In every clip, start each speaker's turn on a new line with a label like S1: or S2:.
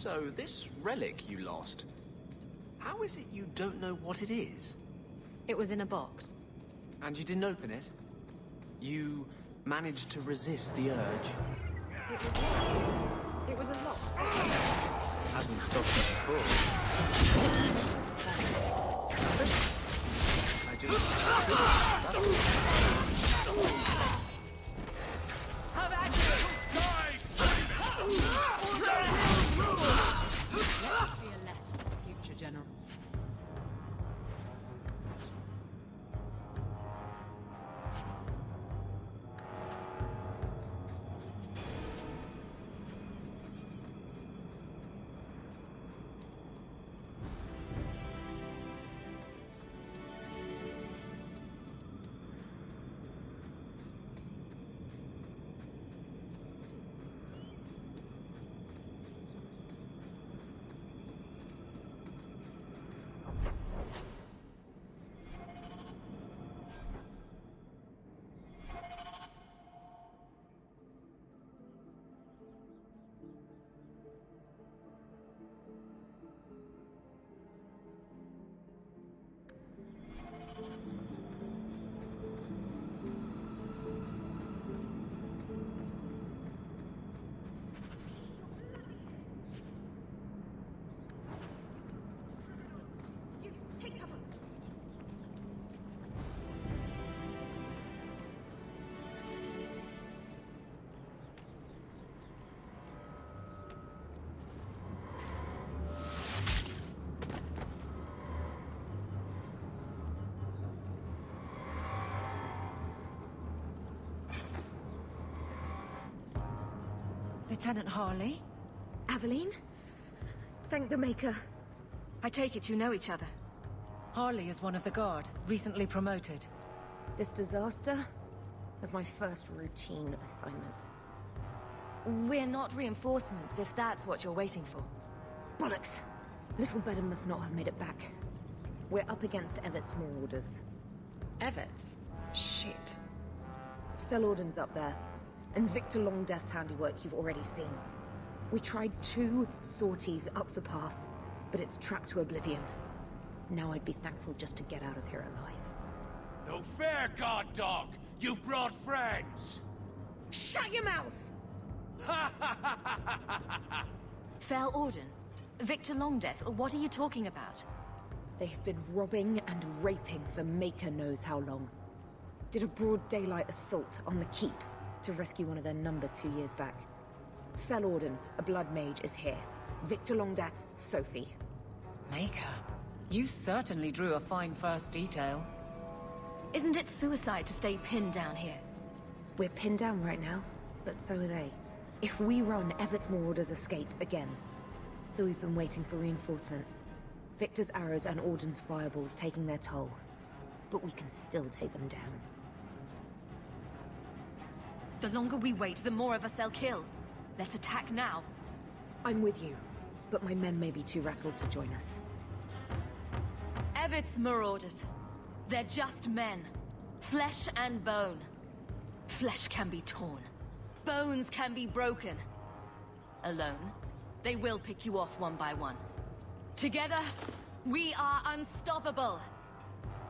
S1: So, this relic you lost, how is it you don't know what it is?
S2: It was in a box.
S1: And you didn't open it? You managed to resist the urge?
S2: It was a lock.
S1: Hasn't stopped me before. I just...
S2: Have at you! Be a lesson for the future, General.
S3: Lieutenant Harley?
S4: Aveline? Thank the Maker. I take it you know each other.
S3: Harley is one of the Guard, recently promoted.
S4: This disaster was my first routine assignment. We're not reinforcements, if that's what you're waiting for. Bollocks! Little Bedham must not have made it back. We're up against Evert's Marauders.
S2: Everts? Shit.
S4: Fellorden's up there, and Victor Longdeath's handiwork you've already seen. We tried 2 sorties up the path, but it's trapped to oblivion. Now I'd be thankful just to get out of here alive.
S5: No fair, guard dog! You've brought friends!
S4: Shut your mouth!
S2: Fellorden? Victor Longdeath, what are you talking about?
S4: They've been robbing and raping for Maker knows how long. Did a broad daylight assault on the Keep to rescue one of their number 2 years back. Fellorden, a blood mage, is here. Victor Longdeath, Sophie.
S3: Maker, you certainly drew a fine first detail.
S2: Isn't it suicide to stay pinned down here?
S4: We're pinned down right now, but so are they. If we run, Evert's Marauders escape again. So we've been waiting for reinforcements. Victor's arrows and Orden's fireballs taking their toll. But we can still take them down.
S2: The longer we wait, the more of us they'll kill. Let's attack now.
S4: I'm with you, but my men may be too rattled to join us.
S2: Evert's Marauders. They're just men. Flesh and bone. Flesh can be torn. Bones can be broken. Alone, they will pick you off one by one. Together, we are unstoppable.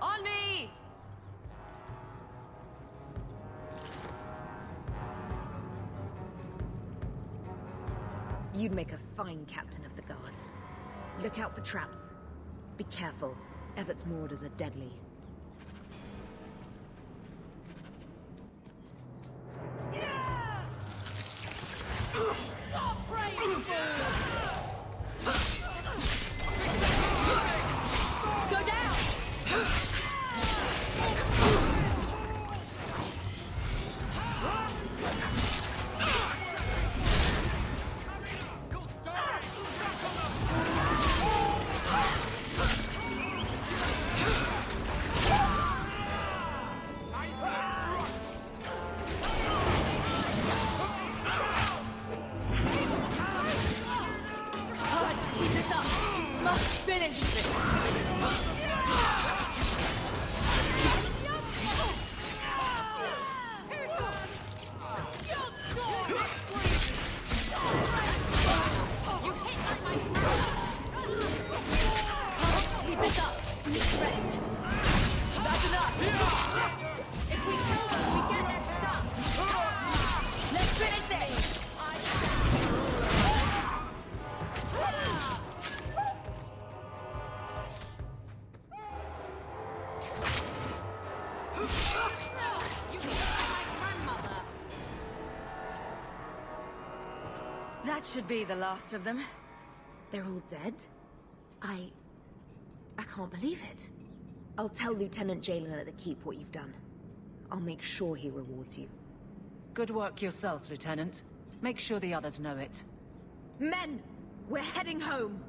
S2: On me!
S4: You'd make a fine captain of the Guard. Look out for traps. Be careful. Evert's Marauders are deadly.
S2: Stop praying, Go down! Keep this up! Must finish this! You hit like my this up! We need to rest. That's enough! If we kill them, we get their stuff! Let's finish this! You killed my grandmother!
S4: That should be the last of them. They're all dead? I can't believe it. I'll tell Lieutenant Jalen at the Keep what you've done. I'll make sure he rewards you.
S3: Good work yourself, Lieutenant. Make sure the others know it.
S4: Men! We're heading home!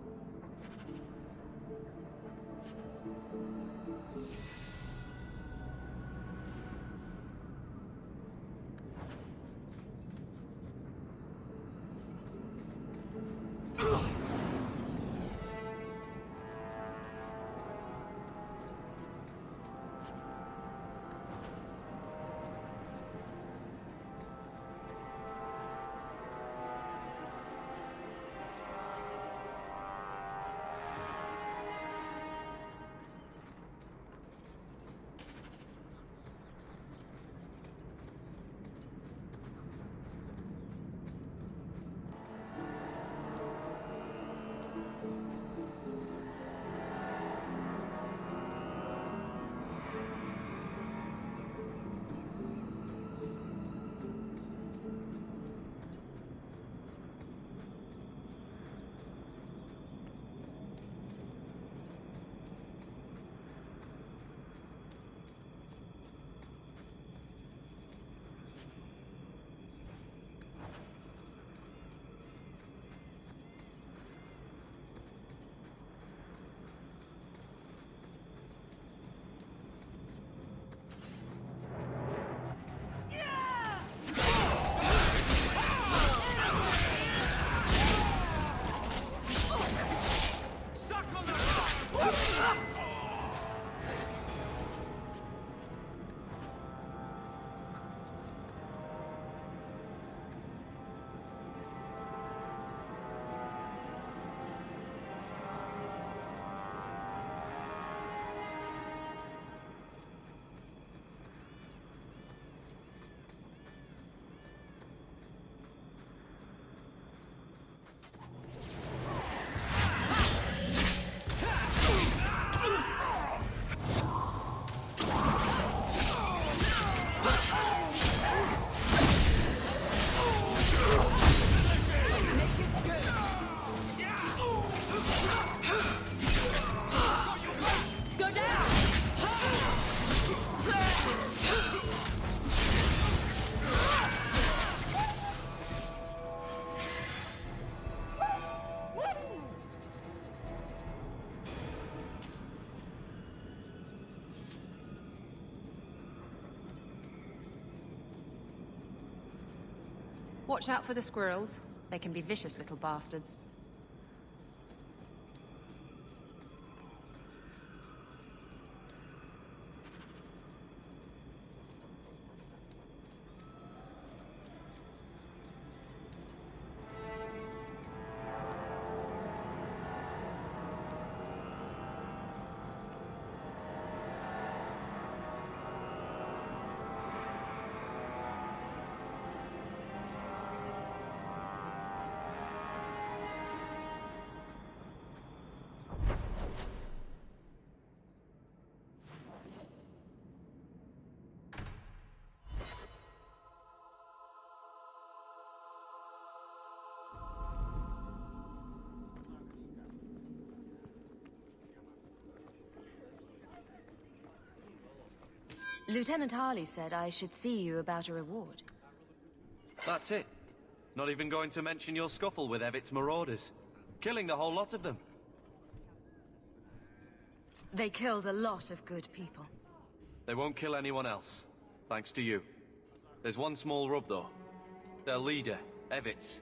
S6: Watch out for the squirrels. They can be vicious little bastards.
S2: Lieutenant Harley said I should see you about a reward.
S7: That's it. Not even going to mention your scuffle with Evit's marauders. Killing the whole lot of them.
S2: They killed a lot of good people.
S7: They won't kill anyone else. Thanks to you. There's one small rub, though. Their leader, Evitz,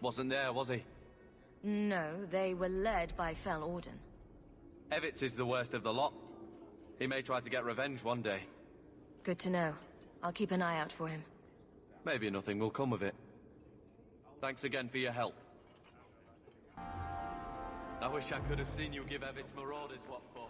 S7: wasn't there, was he?
S2: No, they were led by Fel Orden.
S7: Evitz is the worst of the lot. He may try to get revenge one day.
S2: Good to know. I'll keep an eye out for him.
S7: Maybe nothing will come of it. Thanks again for your help. I wish I could have seen you give Evit's marauders what for.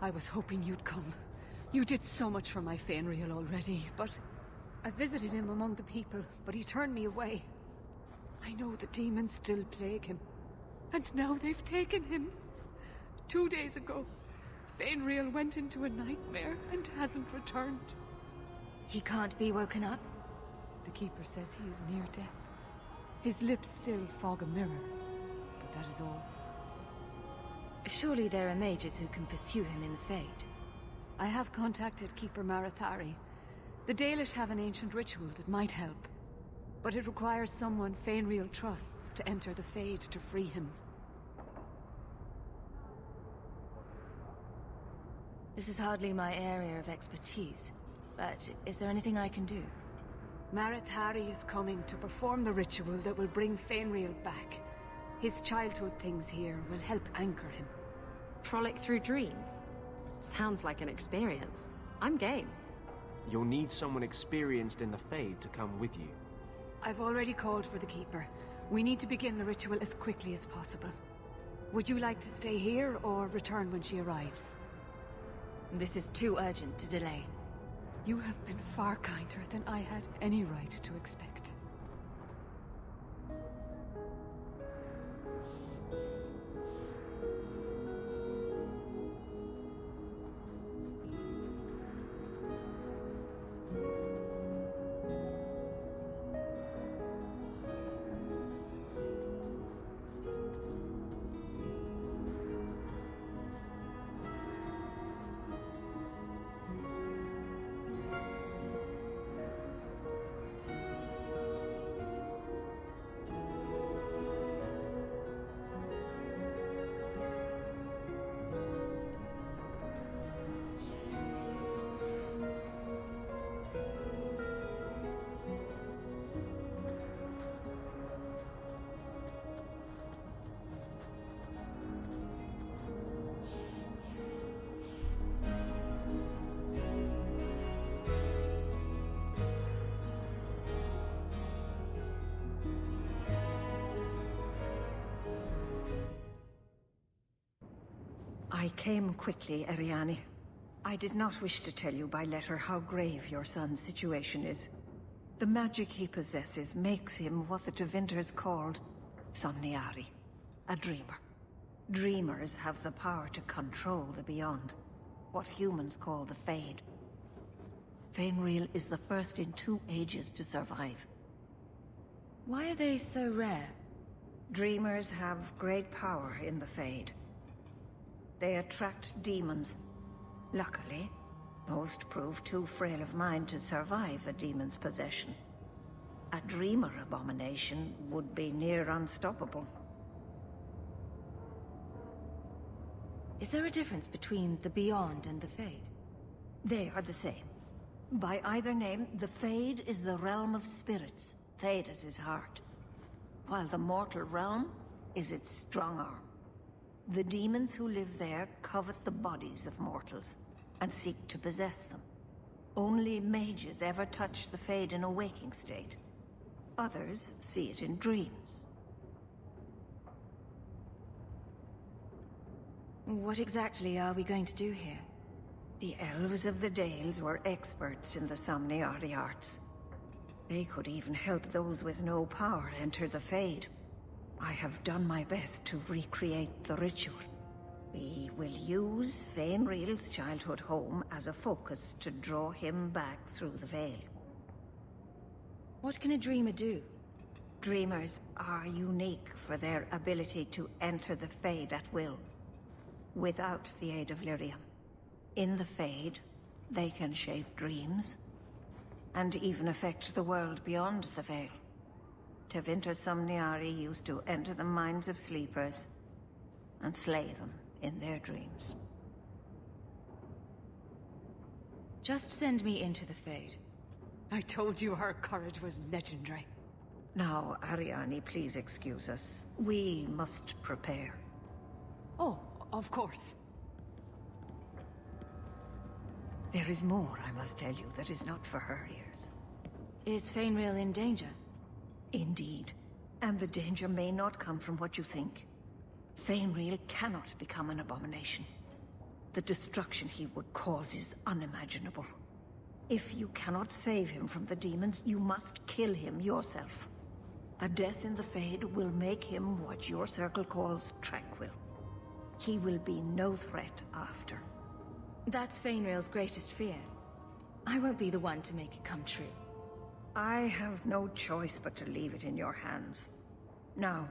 S8: I was hoping you'd come. You did so much for my Fainreal already, but... I visited him among the people, but he turned me away. I know the demons still plague him. And now they've taken him. 2 days ago, Fainreal went into a nightmare and hasn't returned.
S4: He can't be woken up?
S8: The Keeper says he is near death. His lips still fog a mirror, but that is all.
S4: Surely there are mages who can pursue him in the Fade.
S8: I have contacted Keeper Marathari. The Dalish have an ancient ritual that might help. But it requires someone Fainreal trusts to enter the Fade to free him.
S4: This is hardly my area of expertise, but is there anything I can do?
S8: Marathari is coming to perform the ritual that will bring Fainreal back. His childhood things here will help anchor him.
S6: Frolic through dreams? Sounds like an experience. I'm game.
S1: You'll need someone experienced in the Fade to come with you.
S8: I've already called for the Keeper. We need to begin the ritual as quickly as possible. Would you like to stay here or return when she arrives?
S4: This is too urgent to delay.
S8: You have been far kinder than I had any right to expect.
S9: I came quickly, Ariane. I did not wish to tell you by letter how grave your son's situation is. The magic he possesses makes him what the Tevinters called Somniari, a dreamer. Dreamers have the power to control the beyond, what humans call the Fade. Fainreal is the first in 2 ages to survive.
S4: Why are they so rare?
S9: Dreamers have great power in the Fade. They attract demons. Luckily, most prove too frail of mind to survive a demon's possession. A dreamer abomination would be near unstoppable.
S4: Is there a difference between the Beyond and the Fade?
S9: They are the same. By either name, the Fade is the realm of spirits, Thedas' heart, while the mortal realm is its strong arm. The demons who live there covet the bodies of mortals and seek to possess them. Only mages ever touch the Fade in a waking state. Others see it in dreams.
S4: What exactly are we going to do here?
S9: The elves of the Dales were experts in the Somniari arts. They could even help those with no power enter the Fade. I have done my best to recreate the ritual. We will use Fainreal's childhood home as a focus to draw him back through the veil.
S4: What can a dreamer do?
S9: Dreamers are unique for their ability to enter the Fade at will, without the aid of lyrium. In the Fade, they can shape dreams, and even affect the world beyond the Veil. Tevinter Somniari used to enter the minds of sleepers, and slay them in their dreams.
S4: Just send me into the Fade.
S8: I told you her courage was legendary.
S9: Now, Ariane, please excuse us. We must prepare.
S8: Oh, of course.
S9: There is more, I must tell you, that is not for her ears.
S4: Is Fainreal in danger?
S9: Indeed. And the danger may not come from what you think. Fainreal cannot become an abomination. The destruction he would cause is unimaginable. If you cannot save him from the demons, you must kill him yourself. A death in the Fade will make him what your circle calls tranquil. He will be no threat after.
S4: That's Fainreal's greatest fear. I won't be the one to make it come true.
S9: I have no choice but to leave it in your hands. Now,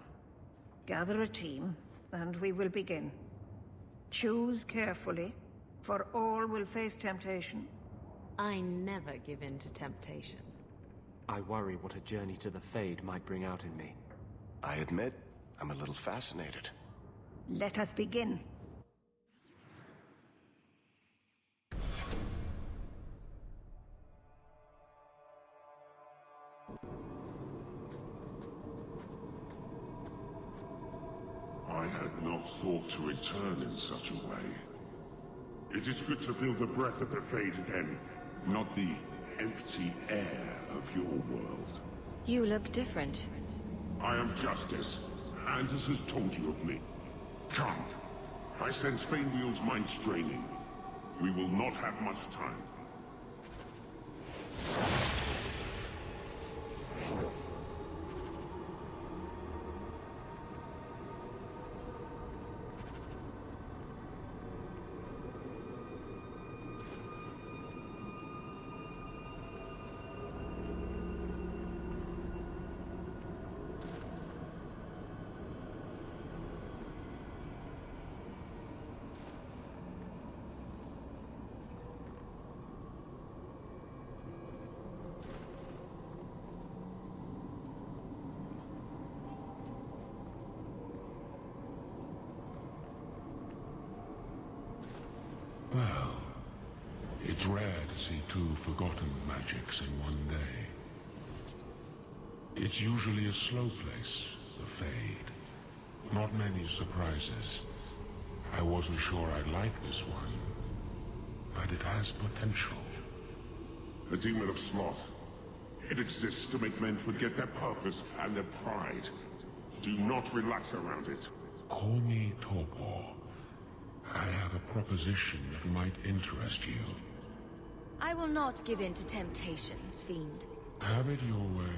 S9: gather a team, and we will begin. Choose carefully, for all will face temptation.
S6: I never give in to temptation.
S1: I worry what a journey to the Fade might bring out in me.
S10: I admit, I'm a little fascinated.
S9: Let us begin.
S11: I had not thought to return in such a way. It is good to feel the breath of the Fade again, not the empty air of your world.
S4: You look different.
S11: I am Justice. Anders has told you of me. Come. I sense Fainreal's mind straining. We will not have much time.
S12: Well, it's rare to see two forgotten magics in one day. It's usually a slow place, the Fade. Not many surprises. I wasn't sure I'd like this one, but it has potential.
S11: The Demon of Sloth. It exists to make men forget their purpose and their pride. Do not relax around it.
S12: Call me Torpor. I have a proposition that might interest you.
S4: I will not give in to temptation, fiend.
S12: Have it your way.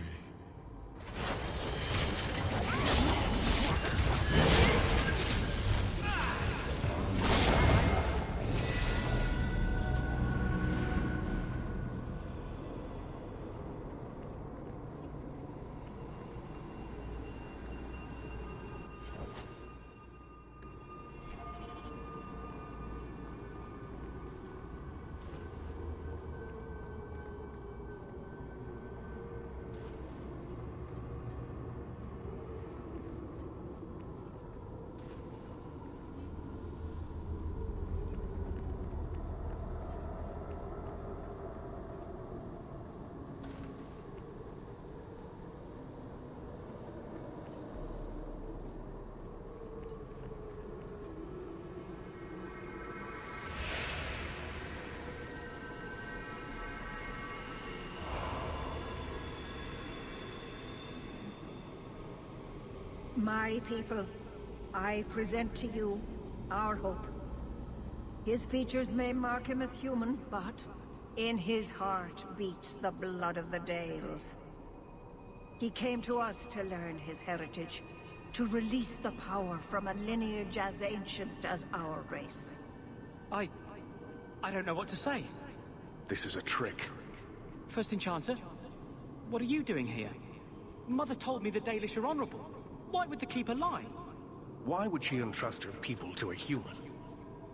S9: My people, I present to you our hope. His features may mark him as human, but in his heart beats the blood of the Dales. He came to us to learn his heritage, to release the power from a lineage as ancient as our race.
S1: I don't know what to say.
S10: This is a trick.
S1: First Enchanter, what are you doing here? Mother told me the Dalish are honorable. Why would the Keeper lie?
S10: Why would she entrust her people to a human?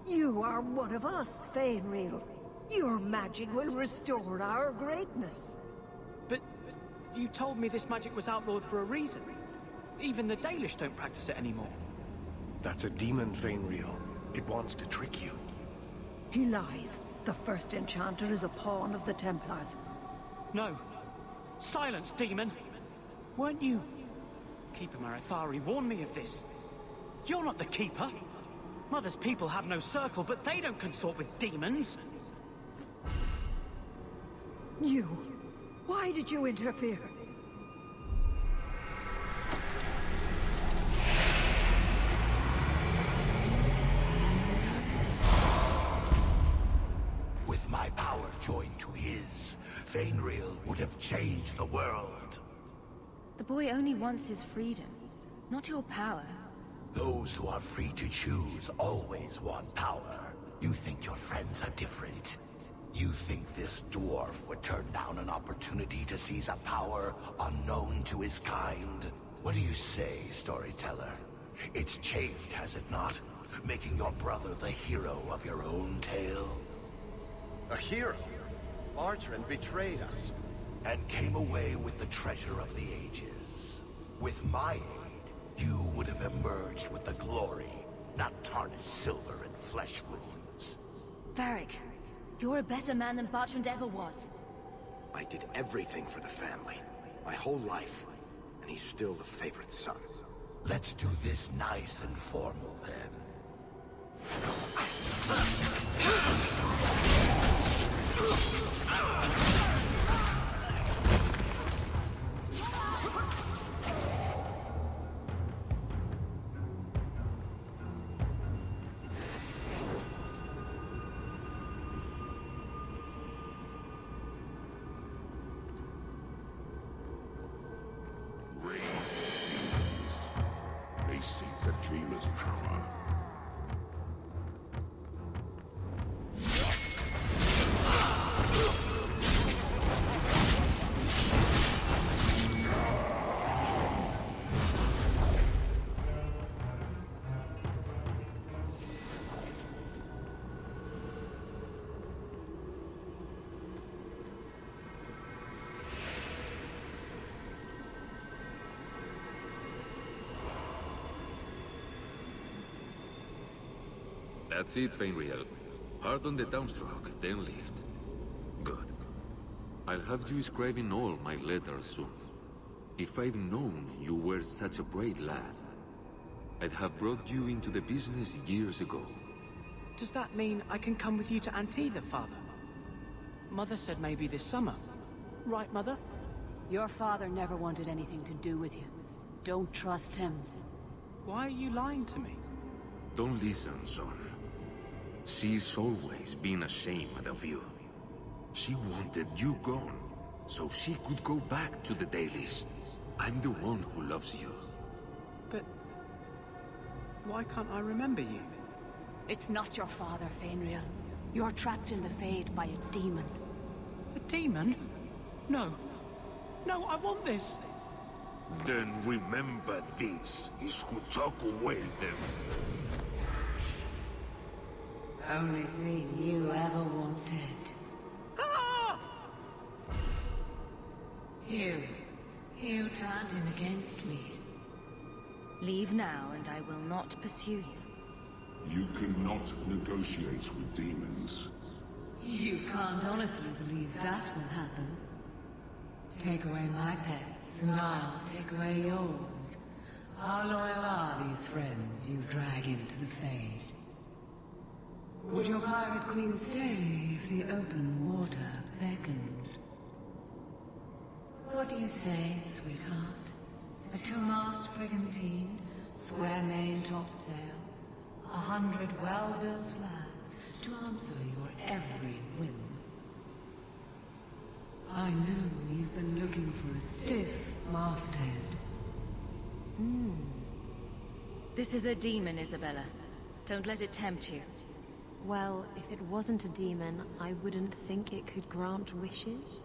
S9: You are one of us, Fainreal. Your magic will restore our greatness.
S1: But you told me this magic was outlawed for a reason. Even the Dalish don't practice it anymore.
S10: That's a demon, Fainreal. It wants to trick you.
S9: He lies. The first enchanter is a pawn of the Templars.
S1: No. Silence, demon! Weren't you... Keeper Marathari warned me of this. You're not the Keeper. Mother's people have no circle, but they don't consort with demons.
S9: You... Why did you interfere?
S13: With my power joined to his, Fainreal would have changed the world.
S4: The boy only wants his freedom, not your power.
S13: Those who are free to choose always want power. You think your friends are different? You think this dwarf would turn down an opportunity to seize a power unknown to his kind? What do you say, storyteller? It's chafed, has it not? Making your brother the hero of your own tale?
S10: A hero? Archran betrayed us.
S13: And came away with the treasure of the ages. With my aid, you would have emerged with the glory, not tarnished silver and flesh wounds.
S2: Varric, you're a better man than Bertrand ever was.
S10: I did everything for the family. My whole life. And he's still the favorite son.
S13: Let's do this nice and formal, then.
S11: They seek the Dreamer's power.
S14: That's it, Fainreal. Hard on the downstroke, then lift. Good. I'll have you scribing all my letters soon. If I'd known you were such a brave lad, I'd have brought you into the business years ago.
S1: Does that mean I can come with you to Antitha, Father? Mother said maybe this summer. Right, Mother?
S8: Your father never wanted anything to do with you. Don't trust him.
S1: Why are you lying to me?
S14: Don't listen, son. She's always been ashamed of you. She wanted you gone, so she could go back to the Dailies. I'm the one who loves you.
S1: But... why can't I remember you?
S8: It's not your father, Fainreal. You're trapped in the Fade by a demon.
S1: A demon? No. No, I want this!
S12: Then remember this is who took away them.
S3: Only thing you ever wanted.
S1: Ah!
S3: You turned him against me.
S4: Leave now, and I will not pursue you.
S11: You cannot negotiate with demons.
S3: You can't honestly believe that will happen. Take away my pets, and I'll take away yours. How loyal are these friends you drag into the Fade? Would your pirate queen stay if the open water beckoned? What do you say, sweetheart? A two-mast brigantine, square main topsail, 100 well-built lads to answer your every whim. I know you've been looking for a stiff masthead.
S4: This is a demon, Isabella. Don't let it tempt you.
S6: Well, if it wasn't a demon, I wouldn't think it could grant wishes.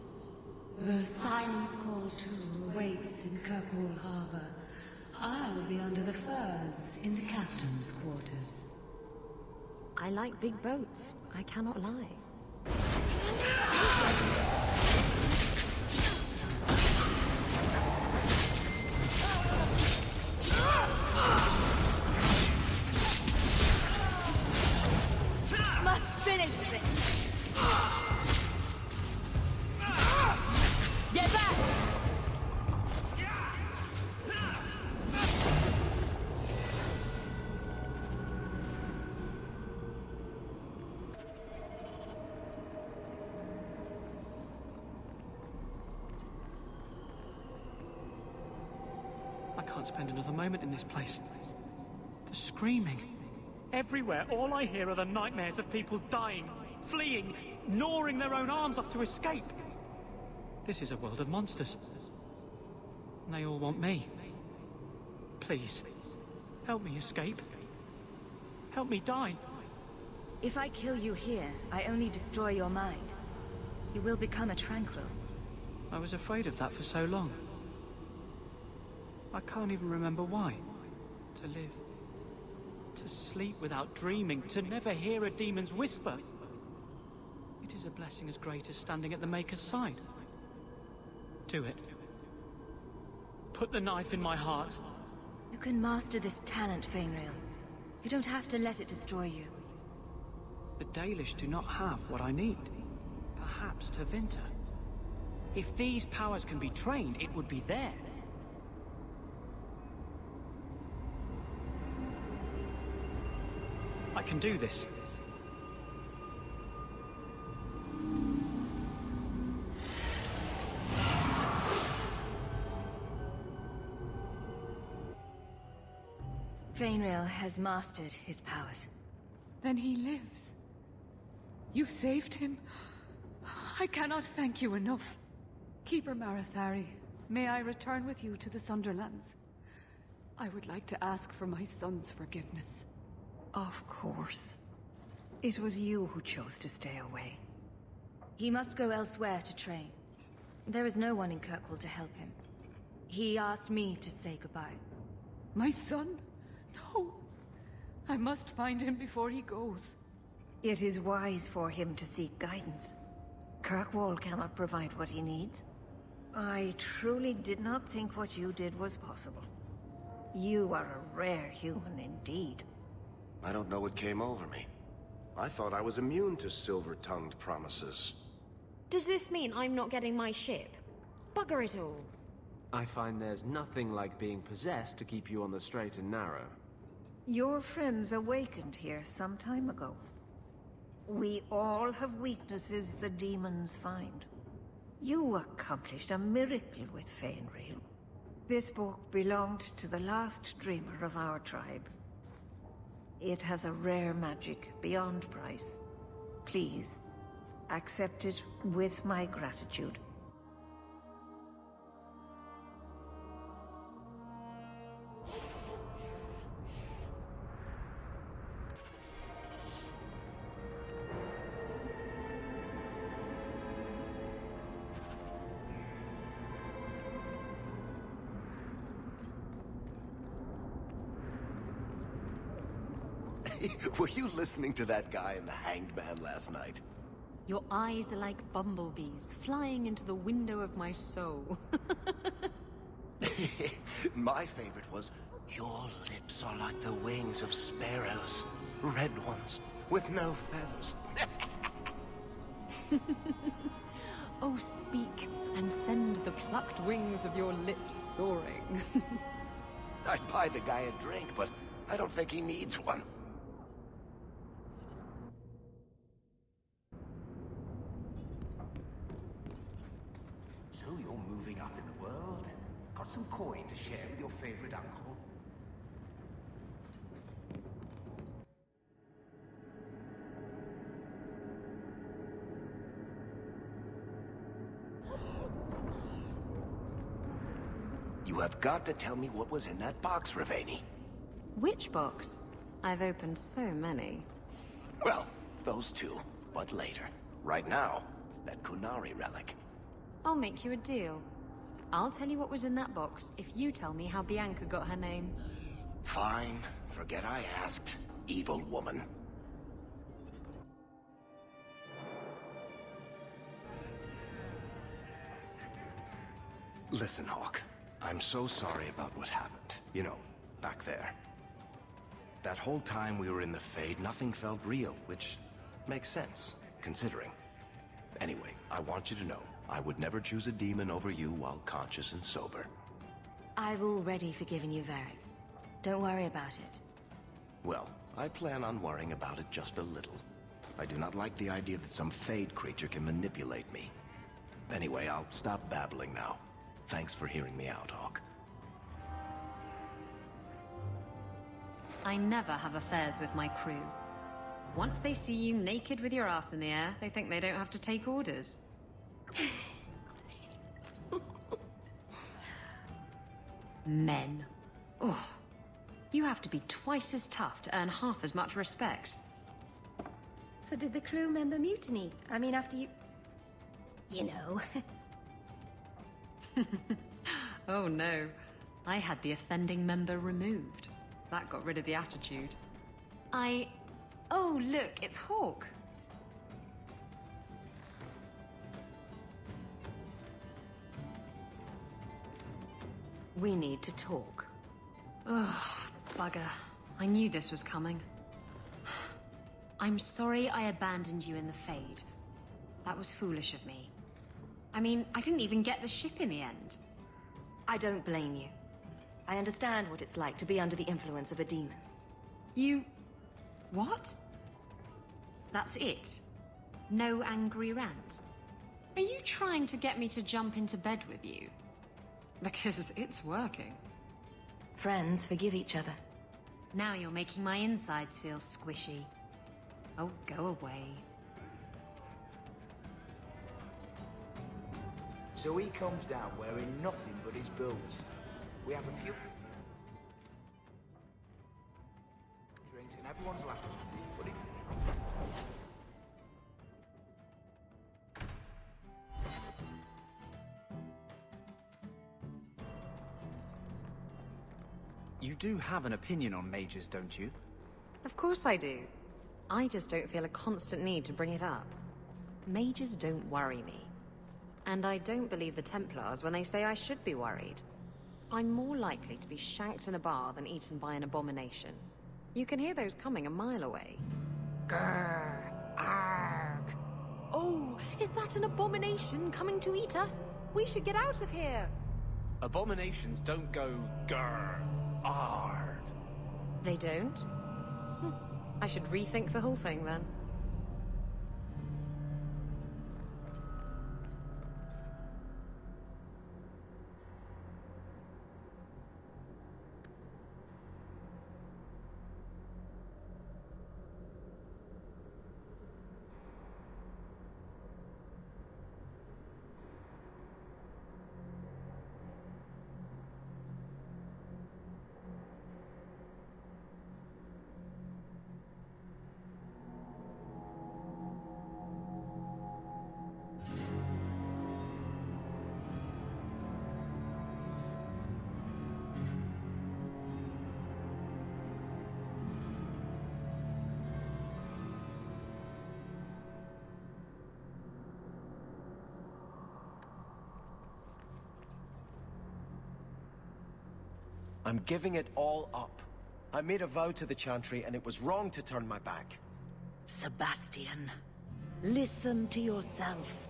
S3: The Silence Call 2 awaits in Kirkwall Harbor. I'll be under the firs in the captain's quarters.
S6: I like big boats. I cannot lie.
S2: Must finish this! Get back!
S1: I can't spend another moment in this place. The screaming. Everywhere, all I hear are the nightmares of people dying, fleeing, gnawing their own arms off to escape. This is a world of monsters. And they all want me. Please, help me escape. Help me die.
S2: If I kill you here, I only destroy your mind. You will become a tranquil.
S1: I was afraid of that for so long. I can't even remember why. To live. To sleep without dreaming. To never hear a demon's whisper. It is a blessing as great as standing at the Maker's side. Do it. Put the knife in my heart.
S2: You can master this talent, Fainrail. You don't have to let it destroy you.
S1: The Dalish do not have what I need. Perhaps Tevinter. If these powers can be trained, it would be there. I can do this.
S2: Fainrail has mastered his powers.
S8: Then he lives. You saved him. I cannot thank you enough. Keeper Marathari, may I return with you to the Sunderlands? I would like to ask for my son's forgiveness.
S9: Of course. It was you who chose to stay away.
S2: He must go elsewhere to train. There is no one in Kirkwall to help him. He asked me to say goodbye.
S8: My son? No. I must find him before he goes.
S9: It is wise for him to seek guidance. Kirkwall cannot provide what he needs. I truly did not think what you did was possible. You are a rare human indeed.
S10: I don't know what came over me. I thought I was immune to silver-tongued promises.
S6: Does this mean I'm not getting my ship? Bugger it all.
S15: I find there's nothing like being possessed to keep you on the straight and narrow.
S9: Your friends awakened here some time ago. We all have weaknesses the demons find. You accomplished a miracle with Fainrail. This book belonged to the last dreamer of our tribe. It has a rare magic beyond price. Please, accept it with my gratitude.
S10: Were you listening to that guy in the Hanged Man last night?
S6: Your eyes are like bumblebees, flying into the window of my soul.
S10: My favorite was, your lips are like the wings of sparrows. Red ones, with no feathers.
S6: Oh, speak, and send the plucked wings of your lips soaring.
S10: I'd buy the guy a drink, but I don't think he needs one.
S16: So you're moving up in the world? Got some coin to share with your favorite uncle?
S10: You have got to tell me what was in that box, Ravani.
S6: Which box? I've opened so many.
S10: Well, those two, but later. Right now, that Kunari relic.
S6: I'll make you a deal. I'll tell you what was in that box if you tell me how Bianca got her name.
S10: Fine. Forget I asked. Evil woman. Listen, Hawke. I'm so sorry about what happened. You know, back there. That whole time we were in the Fade, nothing felt real, which makes sense, considering. Anyway, I want you to know, I would never choose a demon over you while conscious and sober.
S6: I've already forgiven you, Varric. Don't worry about it.
S10: Well, I plan on worrying about it just a little. I do not like the idea that some Fade creature can manipulate me. Anyway, I'll stop babbling now. Thanks for hearing me out, Hawke.
S6: I never have affairs with my crew. Once they see you naked with your ass in the air, they think they don't have to take orders. Men. Oh, you have to be twice as tough to earn half as much respect.
S4: So did the crew member mutiny? I mean, after you... You know.
S6: Oh no. I had the offending member removed. That got rid of the attitude. Oh, look, it's Hawke. We need to talk. Ugh, bugger. I knew this was coming. I'm sorry I abandoned you in the Fade. That was foolish of me. I mean, I didn't even get the ship in the end.
S4: I don't blame you. I understand what it's like to be under the influence of a demon.
S6: You... what? That's it? No angry rant? Are you trying to get me to jump into bed with you? Because it's working.
S4: Friends forgive each other.
S6: Now you're making my insides feel squishy. Oh, go away.
S16: So he comes down wearing nothing but his boots. We have a few drinks and everyone's laughing at him, but it...
S1: You do have an opinion on mages, don't you?
S6: Of course I do. I just don't feel a constant need to bring it up. Mages don't worry me. And I don't believe the Templars when they say I should be worried. I'm more likely to be shanked in a bar than eaten by an abomination. You can hear those coming a mile away. Grrr, arg. Oh, is that an abomination coming to eat us? We should get out of here.
S1: Abominations don't go grrr, arg.
S6: They don't? I should rethink the whole thing then.
S17: I'm giving it all up. I made a vow to the Chantry, and it was wrong to turn my back.
S18: Sebastian, listen to yourself.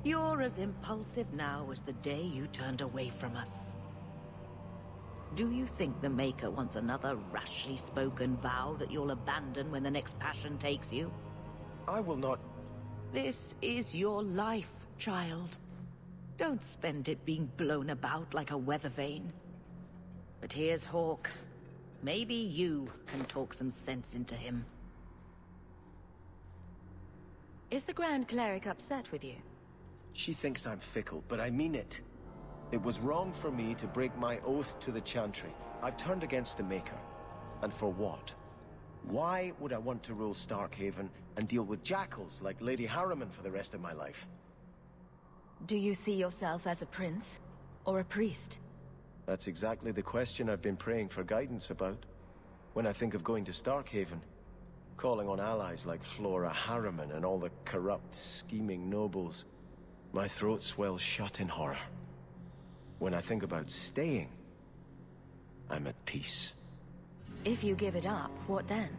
S18: You're as impulsive now as the day you turned away from us. Do you think the Maker wants another rashly spoken vow that you'll abandon when the next passion takes you?
S17: I will not...
S18: This is your life, child. Don't spend it being blown about like a weather vane. But here's Hawke. Maybe you can talk some sense into him.
S4: Is the Grand Cleric upset with you?
S17: She thinks I'm fickle, but I mean it. It was wrong for me to break my oath to the Chantry. I've turned against the Maker. And for what? Why would I want to rule Starkhaven and deal with jackals like Lady Harriman for the rest of my life?
S4: Do you see yourself as a prince? Or a priest?
S17: That's exactly the question I've been praying for guidance about. When I think of going to Starkhaven, calling on allies like Flora Harriman and all the corrupt, scheming nobles, my throat swells shut in horror. When I think about staying, I'm at peace.
S4: If you give it up, what then?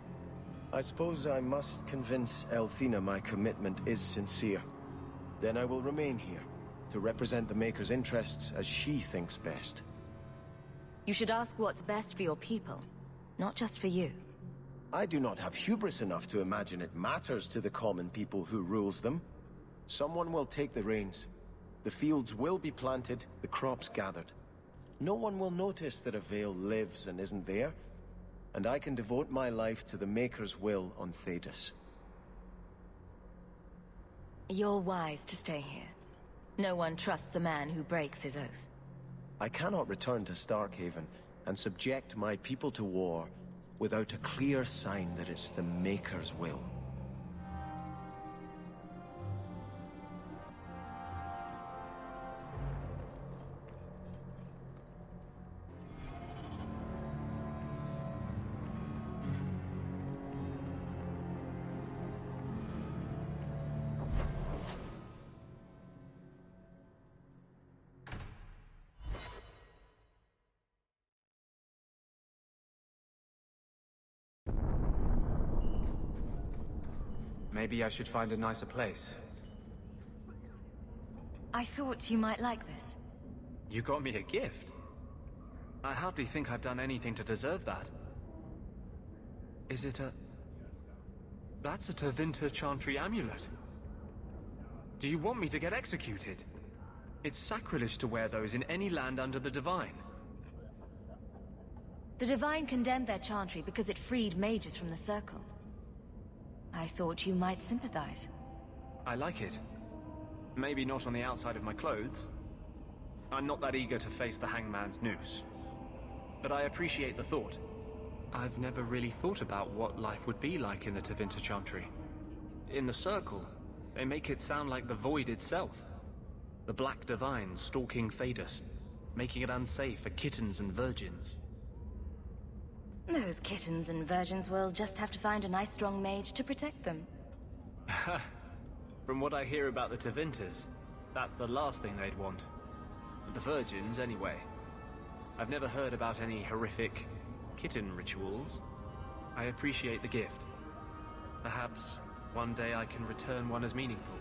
S17: I suppose I must convince Elthina my commitment is sincere. Then I will remain here, to represent the Maker's interests as she thinks best.
S4: You should ask what's best for your people, not just for you.
S17: I do not have hubris enough to imagine it matters to the common people who rules them. Someone will take the reins. The fields will be planted, the crops gathered. No one will notice that a Vale lives and isn't there, and I can devote my life to the Maker's will on Thedas.
S4: You're wise to stay here. No one trusts a man who breaks his oath.
S17: I cannot return to Starkhaven and subject my people to war without a clear sign that it's the Maker's will.
S15: Maybe I should find a nicer place.
S4: I thought you might like this.
S15: You got me a gift? I hardly think I've done anything to deserve that. Is it a... That's a Tevinter Chantry amulet. Do you want me to get executed? It's sacrilege to wear those in any land under the Divine.
S4: The Divine condemned their chantry because it freed mages from the Circle. I thought you might sympathize.
S15: I like it. Maybe not on the outside of my clothes. I'm not that eager to face the hangman's noose. But I appreciate the thought. I've never really thought about what life would be like in the Tevinter Chantry. In the Circle, they make it sound like the Void itself. The Black Divine stalking Thedas, making it unsafe for kittens and virgins.
S4: Those kittens and virgins will just have to find a nice strong mage to protect them.
S15: From what I hear about the Tevinters, that's the last thing they'd want. The virgins, anyway. I've never heard about any horrific kitten rituals. I appreciate the gift. Perhaps one day I can return one as meaningful.